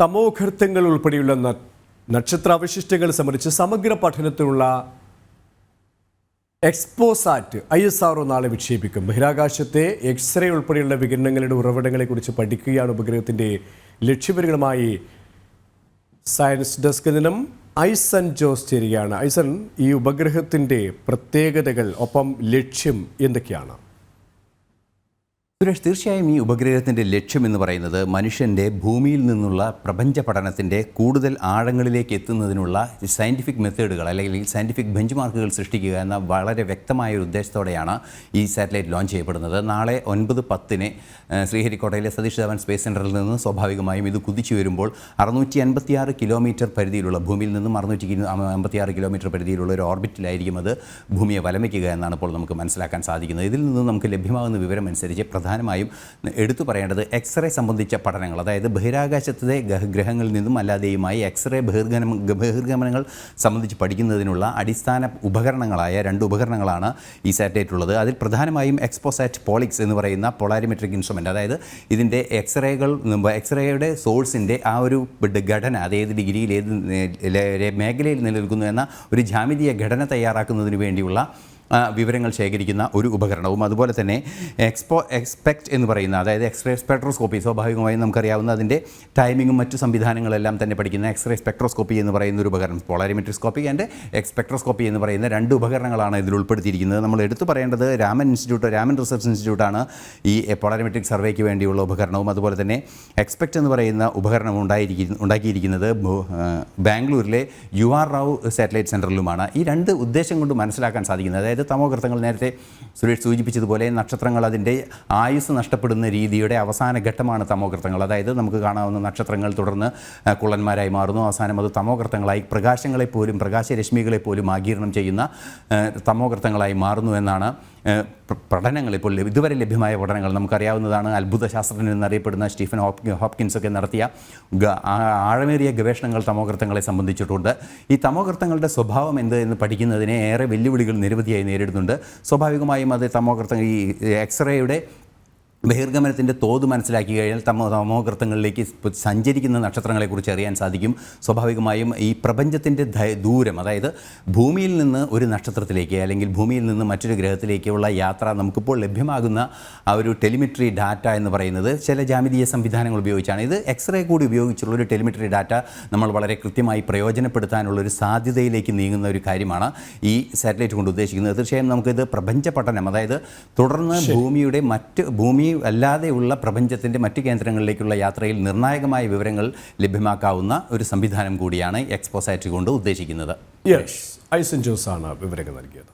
തമോഗർത്തങ്ങൾ ഉൾപ്പെടെയുള്ള നക്ഷത്രാവശിഷ്ടങ്ങൾ സംബന്ധിച്ച് സമഗ്ര പഠനത്തിനുള്ള എക്സ്പോസാറ്റ് ISRO നാളെ വിക്ഷേപിക്കും. ബഹിരാകാശത്തെ എക്സ്റേ ഉൾപ്പെടെയുള്ള വികിരണങ്ങളുടെ ഉറവിടങ്ങളെക്കുറിച്ച് പഠിക്കുകയാണ് ഉപഗ്രഹത്തിൻ്റെ ലക്ഷ്യപരികളുമായി സയൻസ് ഡെസ്കിൽ നിന്നും ഐസൻ ജോസ് ചേരുകയാണ്. ഐസൻ, ഈ ഉപഗ്രഹത്തിൻ്റെ പ്രത്യേകതകൾ ഒപ്പം ലക്ഷ്യം എന്തൊക്കെയാണ്? സുരേഷ്, തീർച്ചയായും ഈ ഉപഗ്രഹത്തിൻ്റെ ലക്ഷ്യം എന്ന് പറയുന്നത് മനുഷ്യൻ്റെ ഭൂമിയിൽ നിന്നുള്ള പ്രപഞ്ച പഠനത്തിൻ്റെ കൂടുതൽ ആഴങ്ങളിലേക്ക് എത്തുന്നതിനുള്ള സയൻറ്റിഫിക് മെത്തേഡുകൾ അല്ലെങ്കിൽ സയൻറ്റിഫിക് ബെഞ്ച് മാർക്കുകൾ സൃഷ്ടിക്കുക എന്ന വളരെ വ്യക്തമായ ഒരു ഉദ്ദേശത്തോടെയാണ് ഈ സാറ്റലൈറ്റ് ലോഞ്ച് ചെയ്യപ്പെടുന്നത്. നാളെ 9:10 ശ്രീഹരിക്കോട്ടയിലെ സതീഷ് ധവാൻ സ്പേസ് സെൻറ്ററിൽ നിന്ന് സ്വാഭാവികമായും ഇത് കുതിച്ചു വരുമ്പോൾ 656 കിലോമീറ്റർ പരിധിയിലുള്ള ഭൂമിയിൽ നിന്നും 656 കിലോമീറ്റർ പരിധിയിലുള്ള ഒരു ഓർബിറ്റിലായിരിക്കും അത് ഭൂമിയെ വലമിക്കുക എന്നാണ് ഇപ്പോൾ നമുക്ക് മനസ്സിലാക്കാൻ സാധിക്കുന്നത്. ഇതിൽ നിന്ന് നമുക്ക് ലഭ്യമാകുന്ന വിവരം അനുസരിച്ച് പ്രധാനമായും എടുത്തു പറയേണ്ടത് എക്സ്റേ സംബന്ധിച്ച പഠനങ്ങൾ, അതായത് ബഹിരാകാശത്തെ ഗ്രഹങ്ങളിൽ നിന്നും അല്ലാതെയുമായി എക്സ്റേ ബഹിർഗമനങ്ങൾ സംബന്ധിച്ച് പഠിക്കുന്നതിനുള്ള അടിസ്ഥാന ഉപകരണങ്ങളായ 2 ഉപകരണങ്ങളാണ് ഈ സാറ്റലൈറ്റ് ഉള്ളത്. അതിൽ പ്രധാനമായും എക്സ്പോസാറ്റ് പോളിക്സ് എന്ന് പറയുന്ന പൊളാരിമെട്രിക് ഇൻസ്ട്രുമെൻ്റ്, അതായത് ഇതിൻ്റെ എക്സ്റേയുടെ സോഴ്സിൻ്റെ ആ ഒരു ഘടന, അത് ഏത് ഡിഗ്രിയിൽ ഏത് മേഖലയിൽ നിലനിൽക്കുന്നു എന്ന ഒരു ജാമിതീയ ഘടന തയ്യാറാക്കുന്നതിന് വേണ്ടിയുള്ള വിവരങ്ങൾ ശേഖരിക്കുന്ന ഒരു ഉപകരണവും, അതുപോലെ തന്നെ എക്സ്പെക്റ്റ് എന്ന് പറയുന്ന, അതായത് എക്സ്റേ സ്പെക്ട്രോസ്കോപ്പി, സ്വാഭാവികമായും നമുക്കറിയാവുന്ന അതിൻ്റെ ടൈമിങ്ങും മറ്റു സംവിധാനങ്ങളെല്ലാം തന്നെ പഠിക്കുന്ന എക്സ്റേ സ്പെക്ട്രോസ്കോപ്പി എന്ന് പറയുന്ന ഒരു ഉപകരണം, പോളാരിമെട്രിസ്കോപ്പി ആൻഡ് സ്പെക്ട്രോസ്കോപ്പി എന്ന് പറയുന്ന 2 ഉപകരണങ്ങളാണ് ഇതിൽ ഉൾപ്പെടുത്തിയിരിക്കുന്നത്. നമ്മൾ എടുത്തു പറയേണ്ടത് രാമൻ റിസർച്ച് ഇൻസ്റ്റിറ്റ്യൂട്ടാണ് ഈ പോളാരിമെട്രിക് സർവേക്ക് വേണ്ടിയുള്ള ഉപകരണവും, അതുപോലെ തന്നെ എക്സ്പെക്റ്റ് എന്ന് പറയുന്ന ഉപകരണം ഉണ്ടാക്കിയിരിക്കുന്നത് ബാംഗ്ലൂരിലെ UR റാവു സാറ്റലൈറ്റ് സെൻറ്ററിലുമാണ്. ഈ 2 ഉദ്ദേശം കൊണ്ട് മനസ്സിലാക്കാൻ സാധിക്കുന്നത്, അതായത് തമോഗർത്തങ്ങൾ, നേരത്തെ സുരേഷ് സൂചിപ്പിച്ചതുപോലെ നക്ഷത്രങ്ങൾ അതിൻ്റെ ആയുസ് നഷ്ടപ്പെടുന്ന രീതിയുടെ അവസാന ഘട്ടമാണ് തമോഗർത്തങ്ങൾ. അതായത് നമുക്ക് കാണാവുന്ന നക്ഷത്രങ്ങൾ തുടർന്ന് കുള്ളന്മാരായി മാറുന്നു, അവസാനം അത് തമോഗർത്തങ്ങളായി പ്രകാശരശ്മികളെപ്പോലും ആഗിരണം ചെയ്യുന്ന തമോഗർത്തങ്ങളായി മാറുന്നു എന്നാണ് പഠനങ്ങൾ ഇപ്പോൾ ഇതുവരെ ലഭ്യമായ പഠനങ്ങൾ. നമുക്കറിയാവുന്നതാണ്, അത്ഭുത ശാസ്ത്രജ്ഞൻ എന്നറിയപ്പെടുന്ന സ്റ്റീഫൻ ഹോപ്കിൻസ് ഒക്കെ നടത്തിയ ആഴമേറിയ ഗവേഷണങ്ങൾ തമോഗർത്തങ്ങളെ സംബന്ധിച്ചിട്ടുണ്ട്. ഈ തമോഗർത്തങ്ങളുടെ സ്വഭാവം എന്ത് എന്ന് പഠിക്കുന്നതിനെ ഏറെ വെല്ലുവിളികൾ നിരവധിയായി നേരിടുന്നുണ്ട്. സ്വാഭാവികമായും അത് തമോഗർത്തങ്ങൾ, ഈ എക്സ്റേയുടെ ബഹിർഗമനത്തിൻ്റെ തോത് മനസ്സിലാക്കി കഴിഞ്ഞാൽ തമോഗർത്തങ്ങളിലേക്ക് സഞ്ചരിക്കുന്ന നക്ഷത്രങ്ങളെക്കുറിച്ച് അറിയാൻ സാധിക്കും. സ്വാഭാവികമായും ഈ പ്രപഞ്ചത്തിൻ്റെ ദൂരം, അതായത് ഭൂമിയിൽ നിന്ന് ഒരു നക്ഷത്രത്തിലേക്ക് അല്ലെങ്കിൽ ഭൂമിയിൽ നിന്ന് മറ്റൊരു ഗ്രഹത്തിലേക്കുള്ള യാത്ര നമുക്കിപ്പോൾ ലഭ്യമാകുന്ന ആ ഒരു ടെലിമെട്രി ഡാറ്റ എന്ന് പറയുന്നത് ചില ജാമിതീയ സംവിധാനങ്ങൾ ഉപയോഗിച്ചാണ്. ഇത് എക്സ്റേ കൂടി ഉപയോഗിച്ചുള്ളൊരു ടെലിമെട്രി ഡാറ്റ നമ്മൾ വളരെ കൃത്യമായി പ്രയോജനപ്പെടുത്താനുള്ളൊരു സാധ്യതയിലേക്ക് നീങ്ങുന്ന ഒരു കാര്യമാണ് ഈ സാറ്റലൈറ്റ് കൊണ്ട് ഉദ്ദേശിക്കുന്നത്. തീർച്ചയായും നമുക്കിത് പ്രപഞ്ച പഠനം, അതായത് തുടർന്ന് ഭൂമി അല്ലാതെയുള്ള പ്രപഞ്ചത്തിൻ്റെ മറ്റ് കേന്ദ്രങ്ങളിലേക്കുള്ള യാത്രയിൽ നിർണായകമായ വിവരങ്ങൾ ലഭ്യമാക്കാവുന്ന ഒരു സംവിധാനം കൂടിയാണ് എക്സ്പോസാറ്റ് കൊണ്ട് ഉദ്ദേശിക്കുന്നത്. ഐസൻ ജോസ് ആണ് വിവരങ്ങൾ നൽകിയത്.